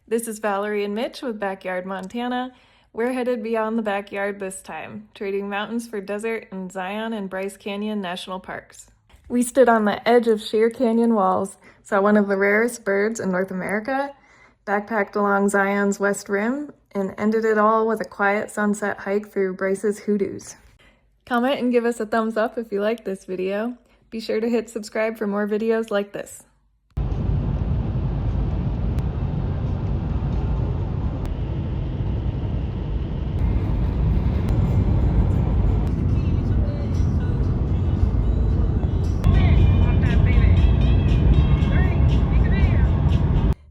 This is Valerie and Mitch with Backyard Montana. We're headed beyond the backyard this time, trading mountains for desert in Zion and Bryce Canyon National Parks. We stood on the edge of sheer canyon walls, saw one of the rarest birds in North America, backpacked along Zion's west rim, and ended it all with a quiet sunset hike through Bryce's hoodoos. Comment and give us a thumbs up if you liked this video. Be sure to hit subscribe for more videos like this.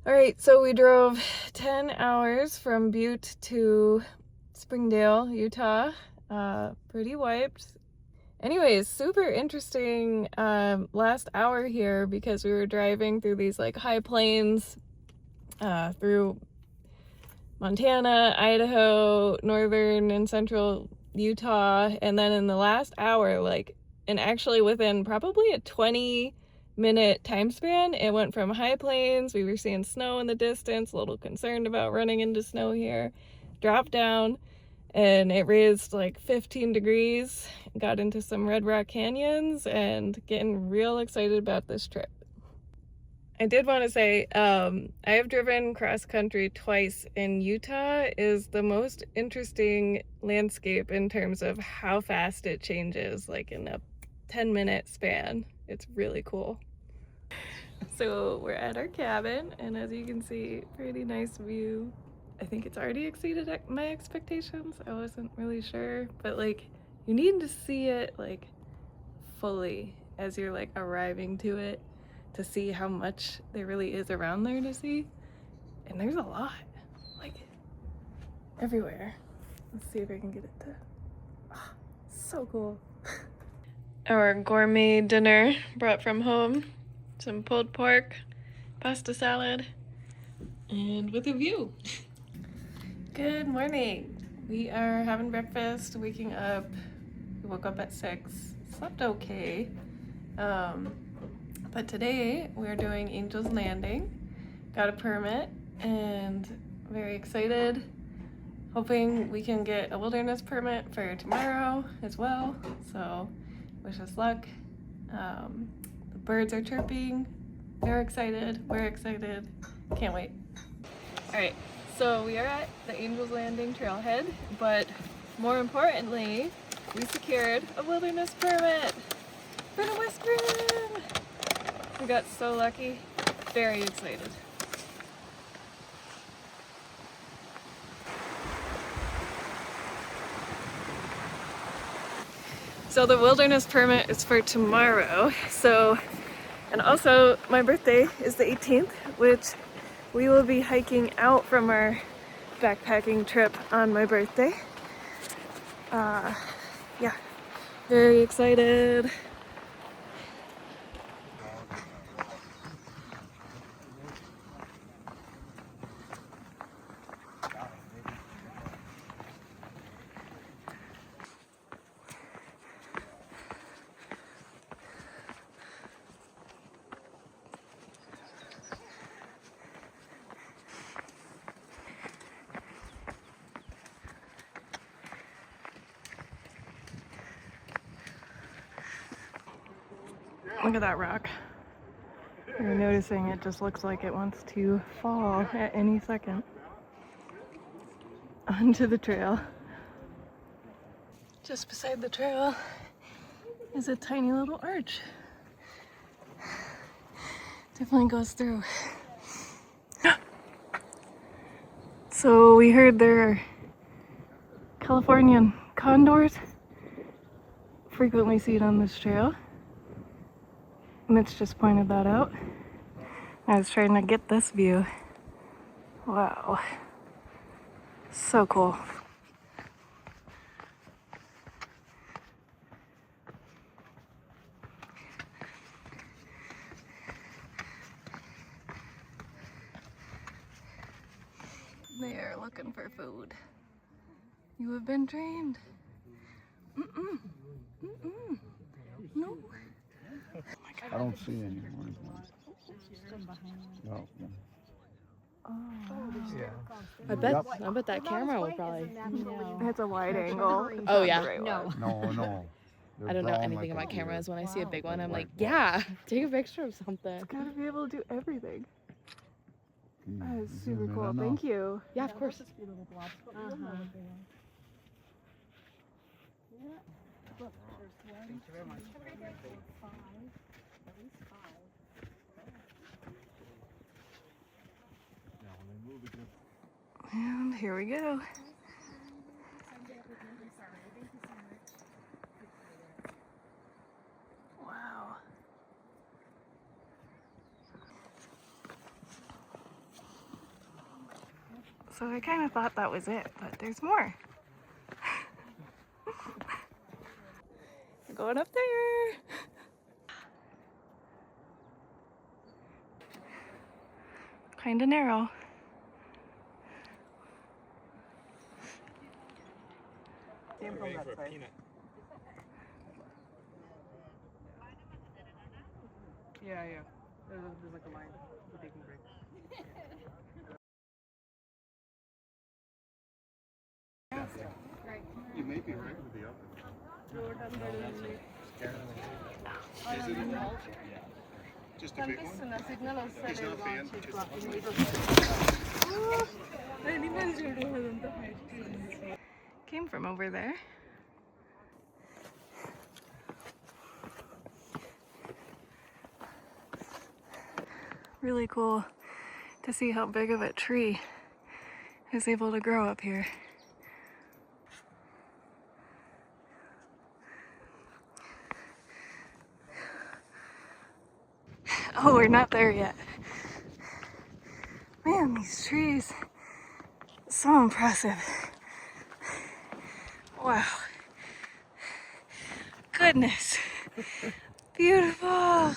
Alright, so we drove 10 hours from Butte to Springdale, Utah. Pretty wiped. Anyways, super interesting last hour here because we were driving through these like high plains through Montana, Idaho, northern and central Utah, and then in the last hour, and actually within probably a 20-minute time span, it went from high plains, we were seeing snow in the distance, a little concerned about running into snow here, dropped down, and it raised like 15 degrees, got into some red rock canyons, and getting real excited about this trip. I did want to say, I have driven cross country twice, and Utah is the most interesting landscape in terms of how fast it changes, like in a 10-minute span. It's really cool. So we're at our cabin, and as you can see, pretty nice view. I think it's already exceeded my expectations. I wasn't really sure, but you need to see it fully as you're arriving to it to see how much there really is around there to see. And there's a lot, everywhere. Let's see if I can get it to, so cool. Our gourmet dinner brought from home, some pulled pork, pasta salad, and with a view. Good morning. We are having breakfast, waking up. We woke up at 6, slept okay. But today we're doing Angel's Landing. Got a permit and very excited. Hoping we can get a wilderness permit for tomorrow as well. So wish us luck. The birds are chirping. They're excited. We're excited. Can't wait. All right. So we are at the Angel's Landing trailhead, but more importantly, we secured a wilderness permit for the West Rim. We got so lucky. Very excited. So the wilderness permit is for tomorrow. And also my birthday is the 18th, which we will be hiking out from our backpacking trip on my birthday. Yeah, very excited. Look at that rock. You're noticing it just looks like it wants to fall at any second onto the trail. Just beside the trail is a tiny little arch. Definitely goes through. So we heard there are Californian condors. Frequently seen on this trail. Mitch just pointed that out. I was trying to get this view. Wow. So cool. They are looking for food. You have been trained. Mm-mm. Mm-mm. No. I don't see any. No. Oh. I bet that camera will probably. It's a wide angle. It's Oh, not yeah. the right one. No. I don't know anything about cameras. When I see a big one, I'm like, yeah, take a picture of something. It's gotta be able to do everything. That is Zoom super in cool. enough. Thank you. Yeah, of course. Thank you. Very much. And here we go. Wow. So I kind of thought that was it, but there's more. We're going up there. Kind of narrow. Came from that side. Yeah. There's like a line. We're taking a break. You may be right with the other. Just a big one? He's not fan. Came from over there. Really cool to see how big of a tree is able to grow up here. Oh, we're not there yet. Man, these trees, so impressive. Wow. Goodness. Beautiful.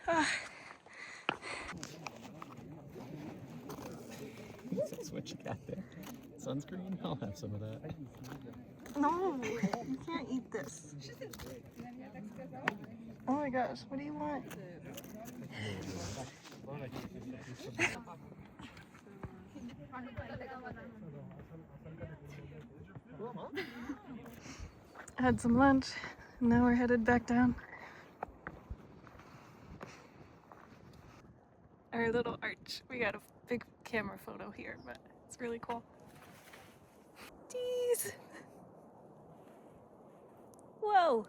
Ah. That's what you got there. Sunscreen? I'll have some of that. No, you can't eat this. Oh my gosh, what do you want? Had some lunch, and now we're headed back down. Our little arch. We got a big camera photo here, but it's really cool. Jeez! Whoa!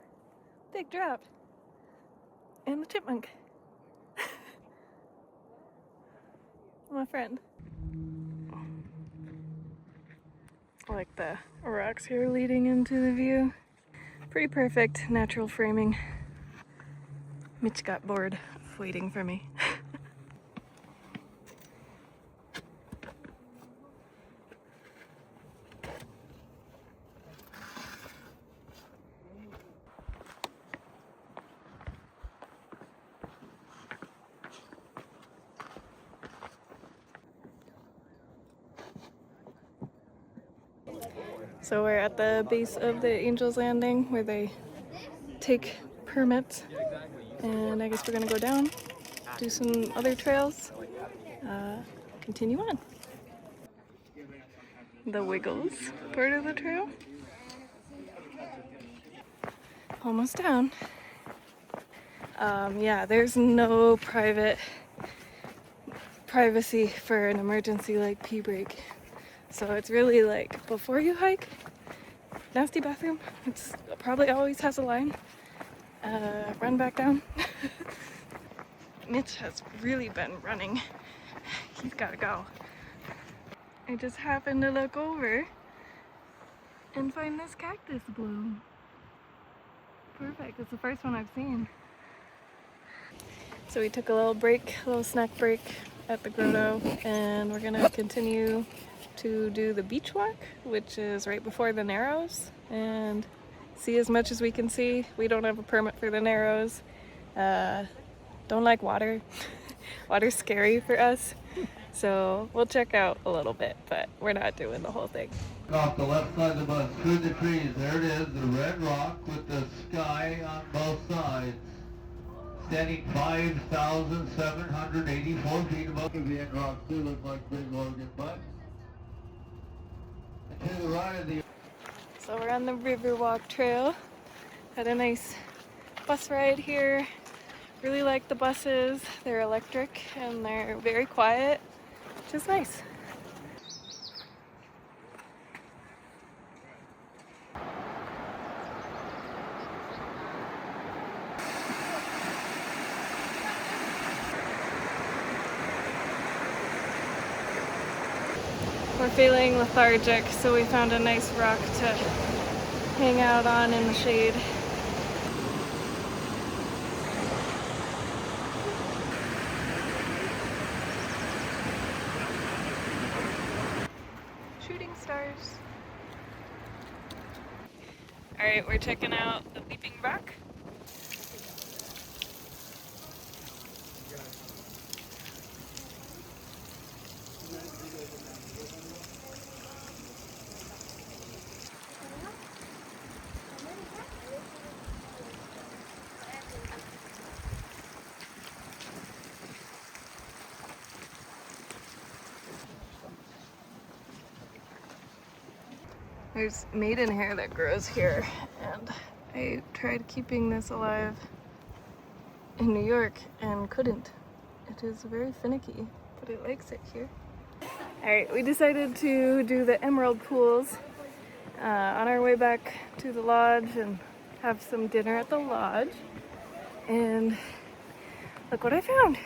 Big drop. And the chipmunk. My friend. I like the rocks here leading into the view. Pretty perfect natural framing. Mitch got bored of waiting for me. So we're at the base of the Angel's Landing where they take permits, and I guess we're gonna go down, do some other trails, continue on. The Wiggles part of the trail. Almost down. Yeah, there's no privacy for an emergency like pee break. So it's really like before you hike, nasty bathroom. It's probably always has a line. Run back down. Mitch has really been running. He's gotta go. I just happened to look over and find this cactus bloom. Perfect, it's the first one I've seen. So we took a little snack break at the grotto, and we're gonna continue to do the beach walk, which is right before the Narrows, and see as much as we can see. We don't have a permit for the Narrows. Don't like water. Water's scary for us, so we'll check out a little bit, but we're not doing the whole thing. Off the left side of the bus, through the trees, there it is, the red rock with the sky on both sides. standing 5,784 feet above the end. Rocks do look like big Oregon butts. And to the right of the So we're on the Riverwalk Trail. Had a nice bus ride here. Really like the buses. They're electric and they're very quiet, which is nice. We're feeling lethargic, so we found a nice rock to hang out on in the shade. Shooting stars. Alright, we're checking out the Weeping Rock. There's maidenhair that grows here, and I tried keeping this alive in New York and couldn't. It is very finicky, but it likes it here. Alright, we decided to do the emerald pools on our way back to the lodge and have some dinner at the lodge. And look what I found!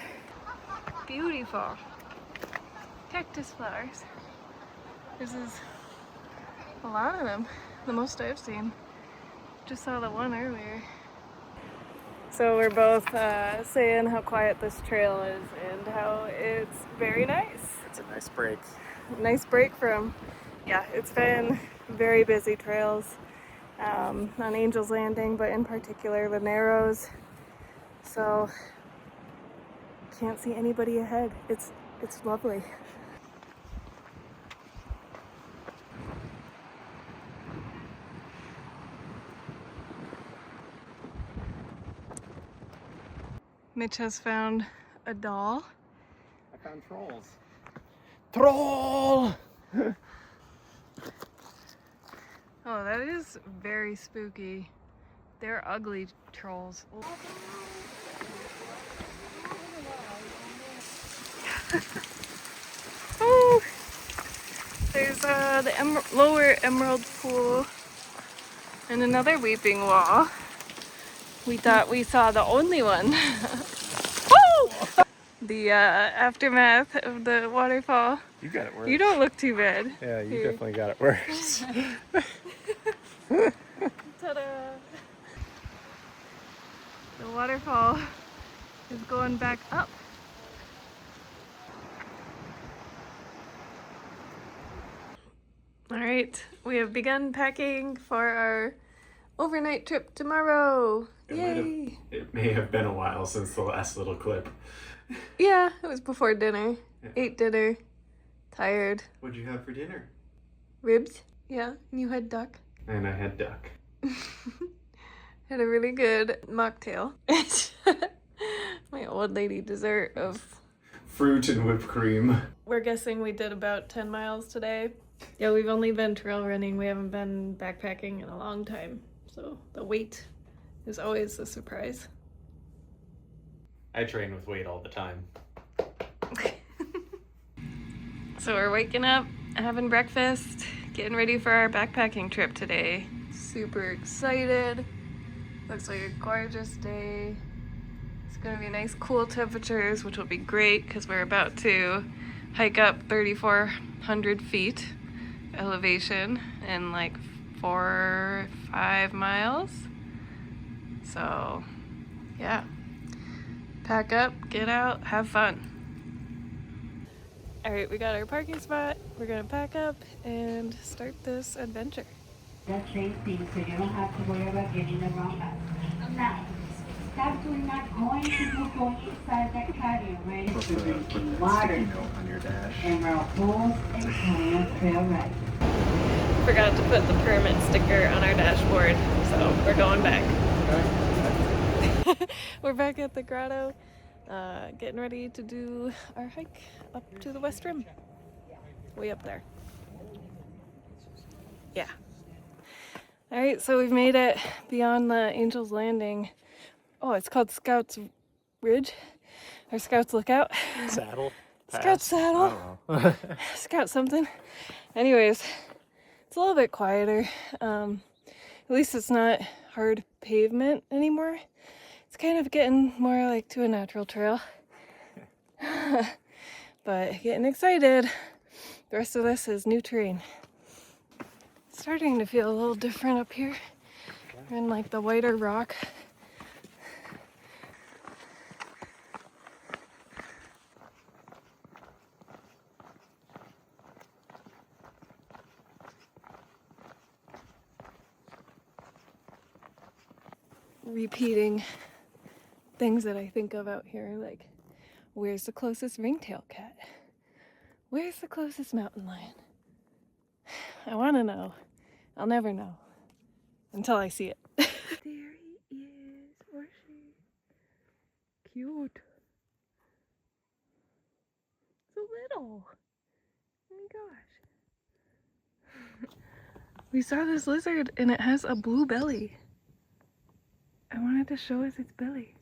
Beautiful cactus flowers. This is a lot of them, the most I've seen. Just saw the one earlier. So we're both saying how quiet this trail is and how it's very nice. It's a nice break. Nice break from, yeah, it's been very busy trails on Angel's Landing, but in particular the Narrows. So can't see anybody ahead. It's lovely. Mitch has found a doll. I found trolls. Troll! Oh, that is very spooky. They're ugly trolls. Oh, there's the lower emerald pool and another weeping wall. We thought we saw the only one. Woo! The aftermath of the waterfall. You got it worse. You don't look too bad. Yeah, you Here. definitely got it worse. Ta-da! The waterfall is going back up. All right, we have begun packing for our overnight trip tomorrow. Yay! It may have been a while since the last little clip. Yeah, it was before dinner. Yeah. Ate dinner. Tired. What'd you have for dinner? Ribs. Yeah, and you had duck. And I had duck. Had a really good mocktail. My old lady dessert of Fruit and whipped cream. We're guessing we did about 10 miles today. Yeah, we've only been trail running. We haven't been backpacking in a long time. So the weight is always a surprise. I train with weight all the time. So we're waking up, having breakfast, getting ready for our backpacking trip today. Super excited. Looks like a gorgeous day. It's gonna be nice cool temperatures, which will be great because we're about to hike up 3,400 feet elevation in like 4 or 5 miles. So yeah, pack up, get out, have fun. All right, we got our parking spot. We're gonna pack up and start this adventure. The same thing, so you don't have to worry about getting the wrong bus. Now, stop doing not going to be going inside that car. You're ready for drinking water, on your dash. emerald pools, and Cayenne Trail ride. Forgot to put the permit sticker on our dashboard, so we're going back. We're back at the grotto, getting ready to do our hike up to the West Rim. Way up there. Yeah. Alright, so we've made it beyond the Angel's Landing. Oh, it's called Scouts Ridge, or Scouts Lookout. Saddle. Scout Saddle. I don't know. Scout something. Anyways, it's a little bit quieter. At least it's not hard pavement anymore. It's kind of getting more like to a natural trail. But getting excited. The rest of this is new terrain. Starting to feel a little different up here. We're in like the whiter rock. Repeating things that I think of out here, like where's the closest ringtail cat? Where's the closest mountain lion? I want to know. I'll never know until I see it. There he is, or she. Cute. So little. Oh my gosh. We saw this lizard and it has a blue belly. I wanted to show us its belly.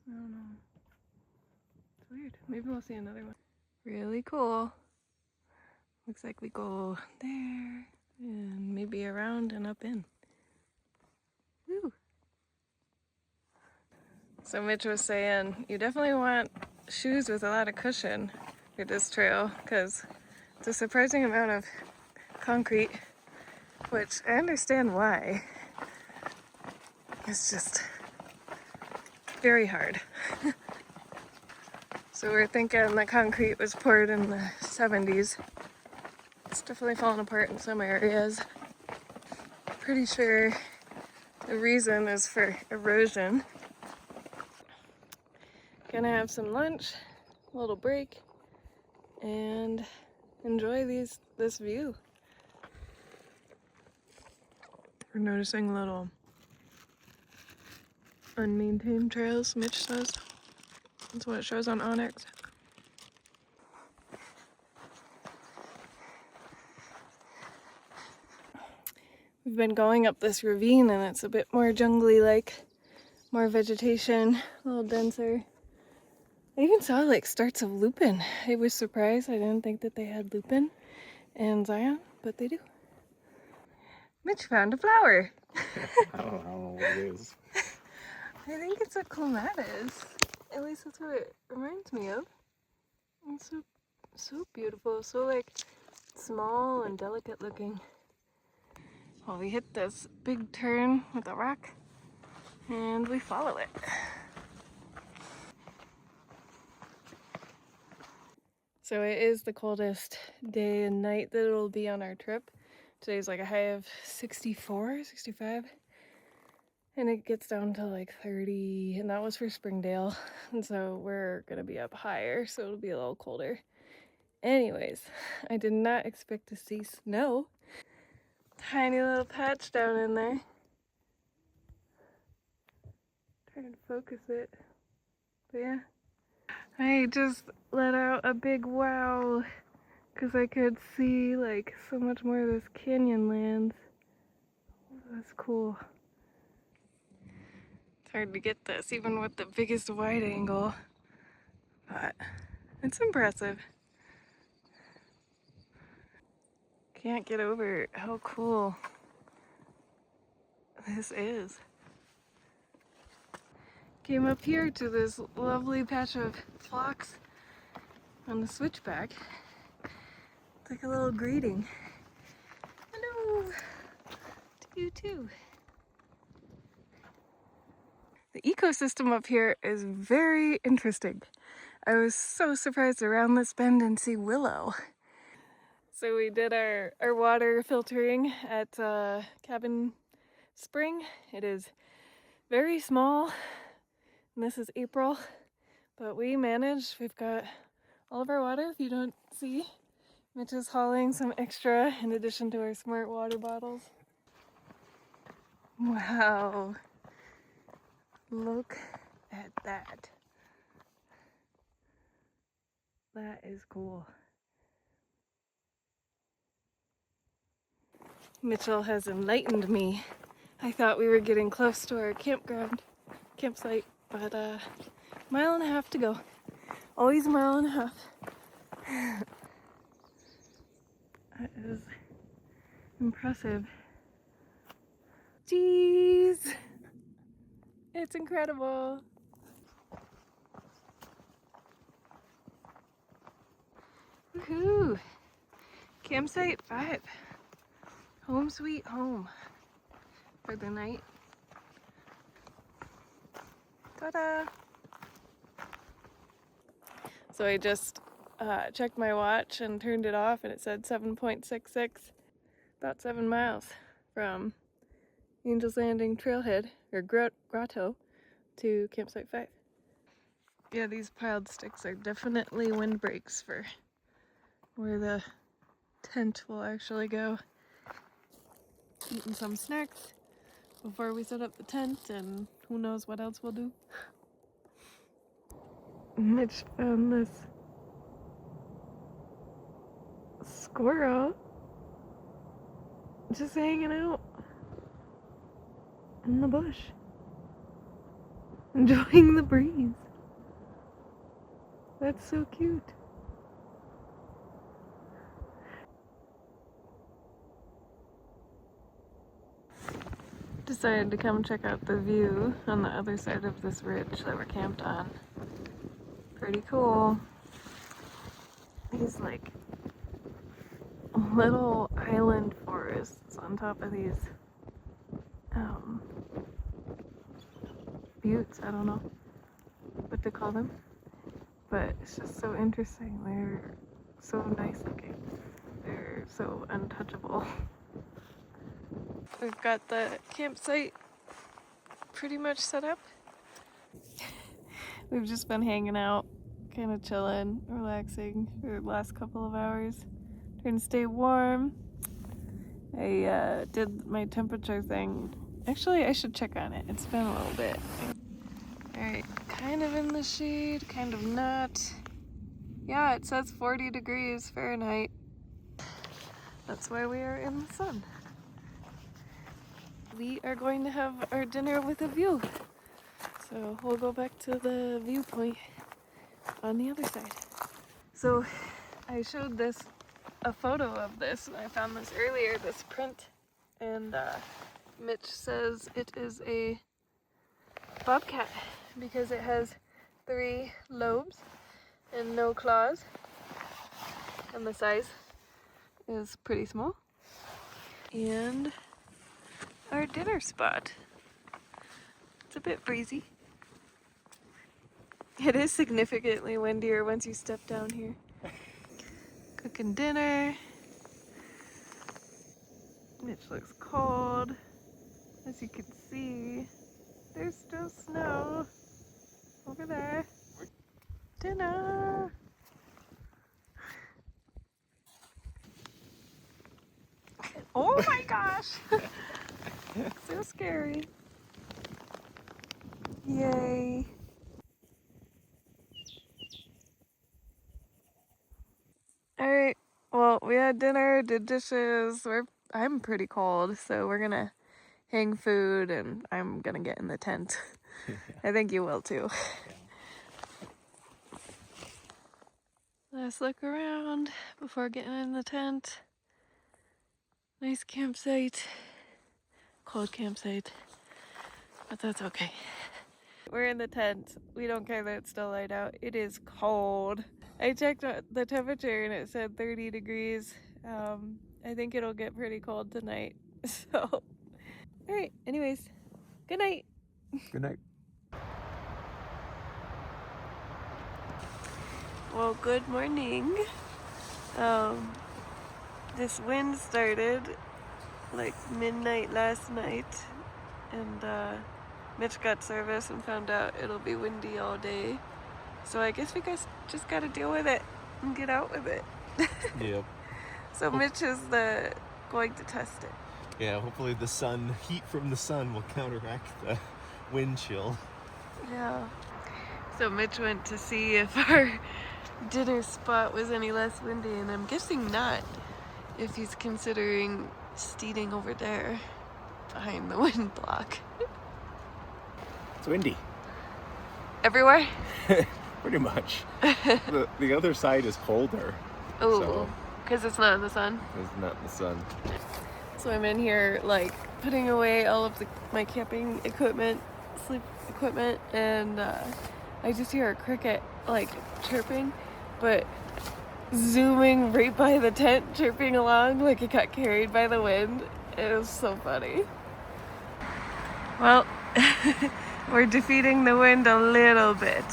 I don't know. It's weird. Maybe we'll see another one. Really cool. Looks like we go there and maybe around and up in. Woo. So Mitch was saying you definitely want shoes with a lot of cushion for this trail because it's a surprising amount of concrete, which I understand why. It's just very hard. So we're thinking the concrete was poured in the 70s. It's definitely fallen apart in some areas. Pretty sure the reason is for erosion. Gonna have some lunch, a little break, and enjoy this view. We're noticing little unmaintained trails, Mitch says. That's what it shows on Onyx. We've been going up this ravine and it's a bit more jungly like, more vegetation, a little denser. I even saw like starts of lupin. I was surprised. I didn't think that they had lupin and Zion, but they do. Mitch found a flower. I don't know what it is. I think it's a clematis. At least that's what it reminds me of. It's so beautiful, so like small and delicate looking. Well, we hit this big turn with a rock and we follow it. So it is the coldest day and night that it'll be on our trip. Today's like a high of 64, 65. And it gets down to like 30, and that was for Springdale. And so we're gonna be up higher, so it'll be a little colder. Anyways, I did not expect to see snow. Tiny little patch down in there. Trying to focus it. But yeah. I just let out a big wow because I could see like so much more of this canyon lands. That's cool. It's hard to get this even with the biggest wide angle, but it's impressive. Can't get over how cool this is. Came up here to this lovely patch of phlox on the switchback. It's like a little greeting. Hello to you too. The ecosystem up here is very interesting. I was so surprised around this bend and see willow. So we did our water filtering at Cabin Spring. It is very small, and this is April, but we managed. We've got all of our water, if you don't see. Mitch is hauling some extra in addition to our smart water bottles. Wow. Look at that. That is cool. Mitchell has enlightened me. I thought we were getting close to our campsite, but mile and a half to go. Always a mile and a half. That is impressive. Jeez! It's incredible. Woohoo! Campsite 5. Home sweet home for the night. Ta-da! So I just checked my watch and turned it off, and it said 7.66, about 7 miles from Angel's Landing Trailhead, or Grotto, to Campsite 5. Yeah, these piled sticks are definitely windbreaks for where the tent will actually go. Eating some snacks before we set up the tent, and who knows what else we'll do. Mitch found this squirrel just hanging out in the bush, enjoying the breeze. That's so cute. Decided to come check out the view on the other side of this ridge that we're camped on. Pretty cool. These like little island forests on top of these buttes. I don't know what to call them, but it's just so interesting. They're so nice looking. They're so untouchable. We've got the campsite pretty much set up. We've just been hanging out, kind of chilling, relaxing for the last couple of hours, trying to stay warm. I did my temperature thing. Actually, I should check on it. It's been a little bit. Alright, kind of in the shade, kind of not. Yeah, it says 40 degrees Fahrenheit. That's why we are in the sun. We are going to have our dinner with a view. So we'll go back to the viewpoint on the other side. So I showed a photo of this. I found this earlier, this print, and Mitch says it is a bobcat because it has 3 lobes and no claws, and the size is pretty small. And our dinner spot. It's a bit breezy. It is significantly windier once you step down here. Cooking dinner. Mitch looks cold. As you can see, there's still snow over there. Dinner! Oh my gosh! So scary. Yay. Alright, well, we had dinner, did dishes. I'm pretty cold, so we're gonna hang food and I'm gonna get in the tent. Yeah. I think you will too. Last look around before getting in the tent. Nice campsite. Cold campsite, but that's okay. We're in the tent. We don't care that it's still light out. It is cold. I checked the temperature and it said 30 degrees. I think it'll get pretty cold tonight. So, alright, anyways, good night. Good night. Well, good morning. This wind started like midnight last night, and Mitch got service and found out it'll be windy all day. So I guess we guys just gotta deal with it and get out with it. Yep. So Mitch is going to test it. Yeah, hopefully the heat from the sun will counteract the wind chill. Yeah. So Mitch went to see if our dinner spot was any less windy, and I'm guessing not, if he's considering stealing over there behind the wind block. It's windy. Everywhere? Pretty much. The other side is colder. Oh, because it's not in the sun? It's not in the sun. So I'm in here, like, putting away all of my camping equipment, sleep equipment, and I just hear a cricket, like, chirping, but zooming right by the tent, chirping along like it got carried by the wind. It was so funny. Well, we're defeating the wind a little bit.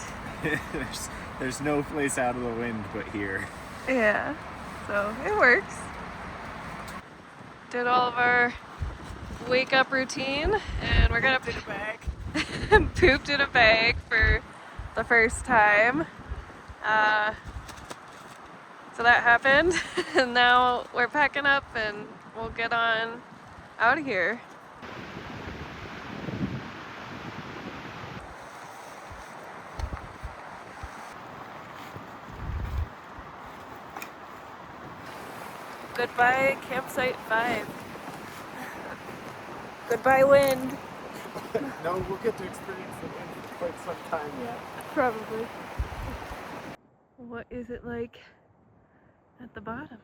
There's no place out of the wind but here. Yeah, so it works. Did all of our wake up routine, and we're gonna poop in a bag. Pooped in a bag for the first time. So that happened, and now we're packing up and we'll get on out of here. Goodbye, campsite 5. Goodbye, wind. No, we'll get to experience the wind for quite some time yet. Probably. What is it like at the bottom?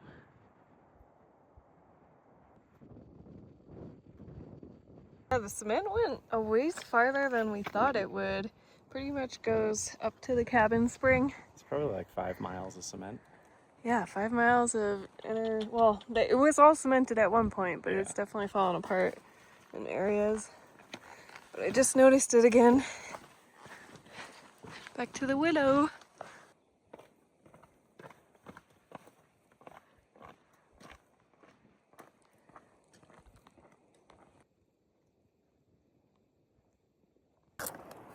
Yeah, the cement went a ways farther than we thought it would. Pretty much goes up to the cabin spring. It's probably like 5 miles of cement. Yeah, 5 miles of inner, well, it was all cemented at one point, but it's definitely fallen apart in areas. But I just noticed it again. Back to the willow.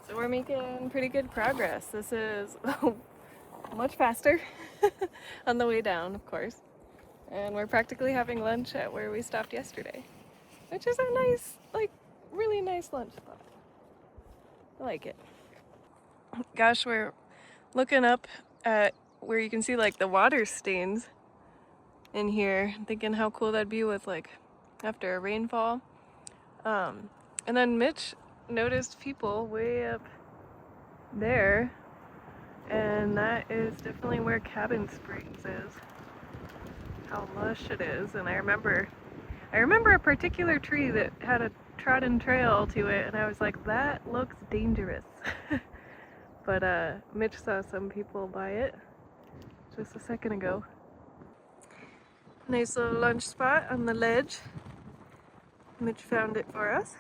So we're making pretty good progress. This is much faster on the way down, of course. And we're practically having lunch at where we stopped yesterday, which is a nice, like, really nice lunch spot. I like it. Gosh, we're looking up at where you can see, like, the water stains in here, thinking how cool that'd be with, like, after a rainfall. And then Mitch noticed people way up there, and that is definitely where Cabin Springs is. How lush it is. And I remember a particular tree that had a trodden trail to it, and I was like, that looks dangerous. But Mitch saw some people by it just a second ago. Nice little lunch spot on the ledge. Mitch found it for us,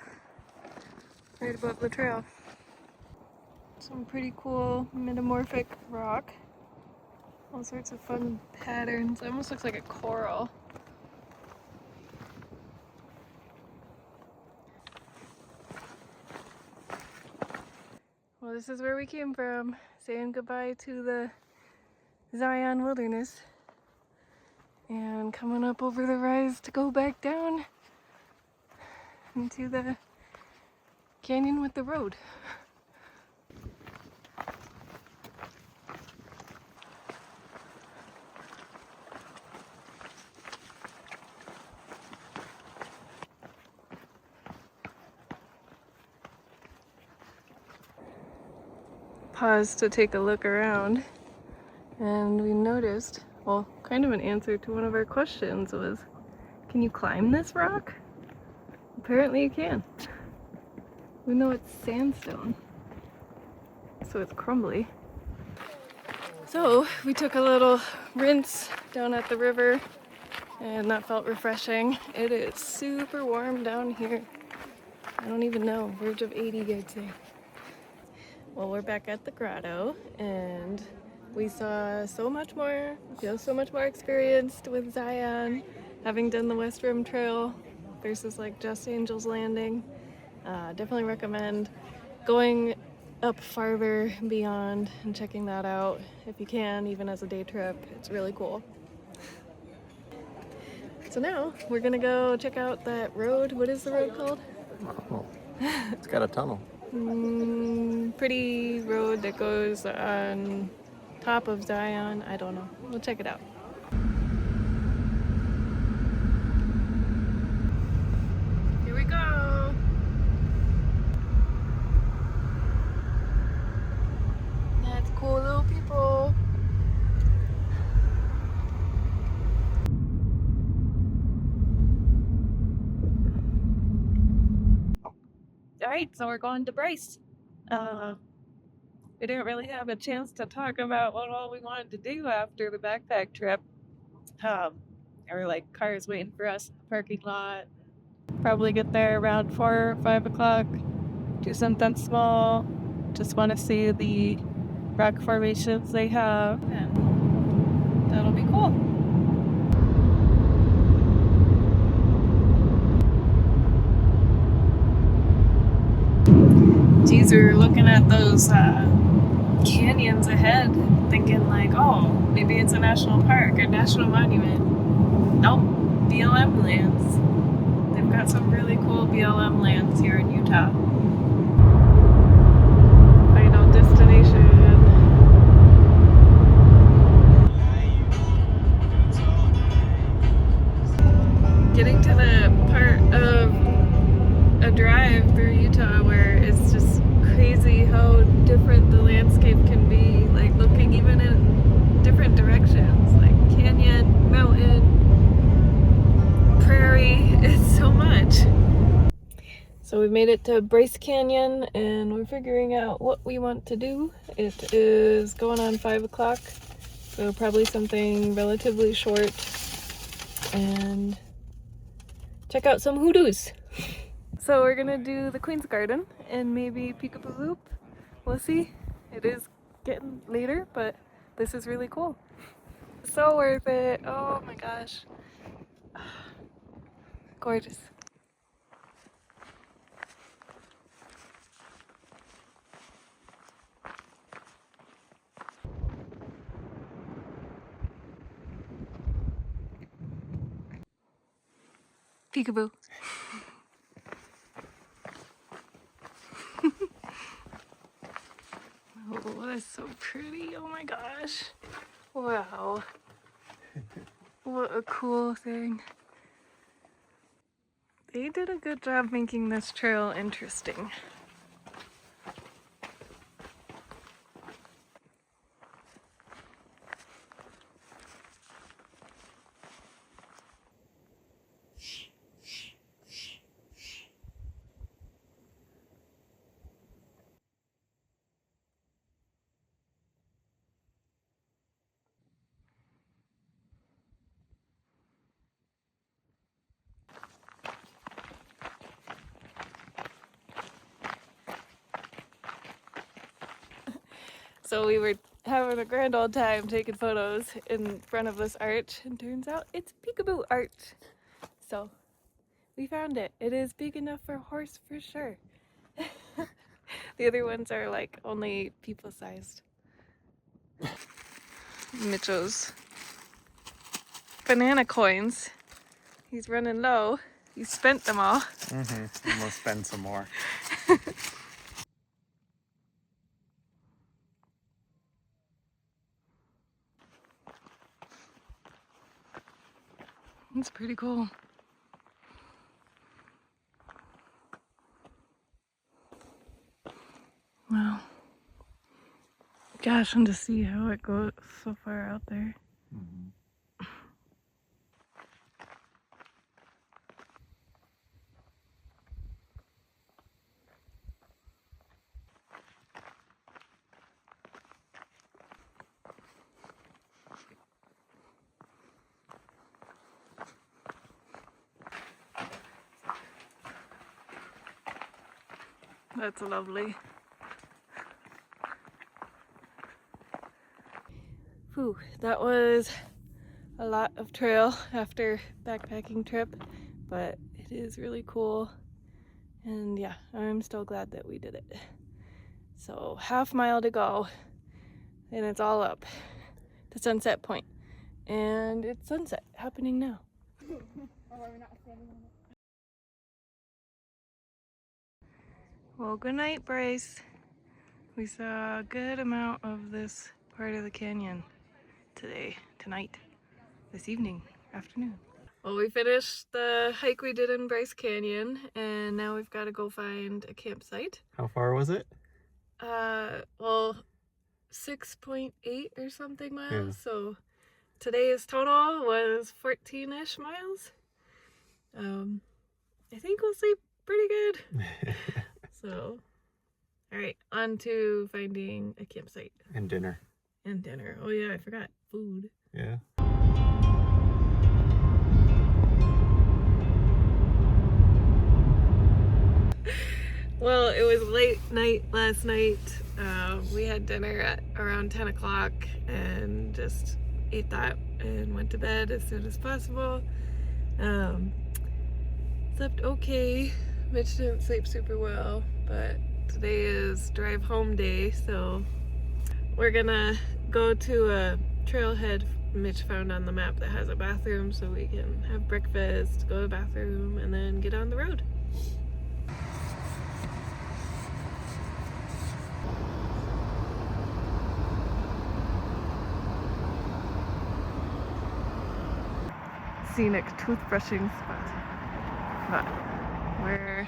right above the trail. Some pretty cool metamorphic rock. All sorts of fun patterns. It almost looks like a coral. Well, this is where we came from, saying goodbye to the Zion wilderness and coming up over the rise to go back down into the canyon with the road. Paused to take a look around, and we noticed, well, kind of an answer to one of our questions was, can you climb this rock? Apparently you can. Even though it's sandstone, so it's crumbly. So we took a little rinse down at the river, and that felt refreshing. It is super warm down here. I don't even know, verge of 80, I'd say. Well, we're back at the grotto, and we saw so much more, feel so much more experienced with Zion, having done the West Rim Trail versus like just Angel's Landing. Definitely recommend going up farther beyond and checking that out if you can, even as a day trip. It's really cool. So now we're gonna go check out that road. What is the road called? Oh, it's got a tunnel. Pretty road that goes on top of Zion. I don't know. We'll check it out. Here we go. That's cool little people. All right, so we're going to Bryce. We didn't really have a chance to talk about what all we wanted to do after the backpack trip. There were like cars waiting for us in the parking lot. Probably get there around 4 or 5 o'clock. Do something small. Just want to see the rock formations they have, and that'll be cool. Geez, we were looking at those canyons ahead, thinking like, oh, maybe it's a national park or national monument. Nope, BLM lands. They've got some really cool BLM lands here in Utah. Final destination. Getting to the part of a drive through Utah where it's just crazy how different the landscape can be, like looking even in different directions, like canyon, mountain, prairie. It's so much. So we made it to Bryce Canyon and we're figuring out what we want to do. It is going on 5 o'clock, so probably something relatively short, and check out some hoodoos. So we're gonna do the Queen's Garden and maybe Peekaboo Loop. We'll see. It is getting later, but this is really cool. So worth it. Oh my gosh. Gorgeous. Peekaboo. Oh, that's so pretty. Oh my gosh. Wow. What a cool thing. They did a good job making this trail interesting. So we were having a grand old time taking photos in front of this arch, and turns out it's Peekaboo art. So we found it. It is big enough for a horse for sure. The other ones are like only people sized. Mitchell's banana coins. He's running low. He spent them all. Mm-hmm. We'll spend some more. It's pretty cool. Wow. Gosh, and to see how it goes so far out there. Mm-hmm. That's lovely. Whew, that was a lot of trail after backpacking trip, but it is really cool. And yeah, I'm still glad that we did it. So half-mile to go, and it's all up to Sunset Point. And it's sunset happening now. Well, good night, Bryce. We saw a good amount of this part of the canyon tonight, this evening, afternoon. Well, we finished the hike we did in Bryce Canyon, and now we've got to go find a campsite. How far was it? Well, 6.8 or something miles. Yeah. So today's total was 14-ish miles. I think we'll sleep pretty good. So, all right, on to finding a campsite. And dinner. And dinner. Oh yeah, I forgot. Food. Yeah. Well, it was late night last night. We had dinner at around 10 o'clock and just ate that and went to bed as soon as possible. Slept okay. Mitch didn't sleep super well, but today is drive home day, so we're gonna go to a trailhead Mitch found on the map that has a bathroom, so we can have breakfast, go to the bathroom, and then get on the road. Scenic toothbrushing spot. But we're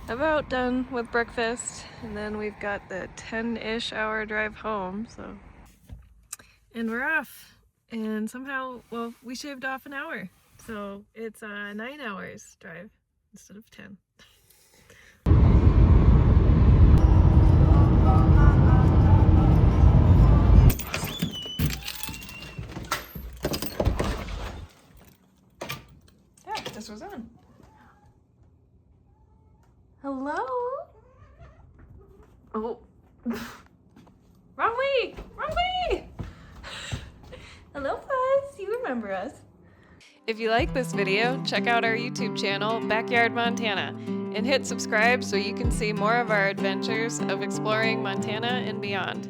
about done with breakfast, and then we've got the 10-ish hour drive home, so. And we're off. And somehow, well, we shaved off an hour. So it's 9 hours drive instead of 10. Yeah, this was on. Hello? Oh. Wrong way! Wrong way! Hello, Buzz. You remember us. If you like this video, check out our YouTube channel, Backyard Montana, and hit subscribe so you can see more of our adventures of exploring Montana and beyond.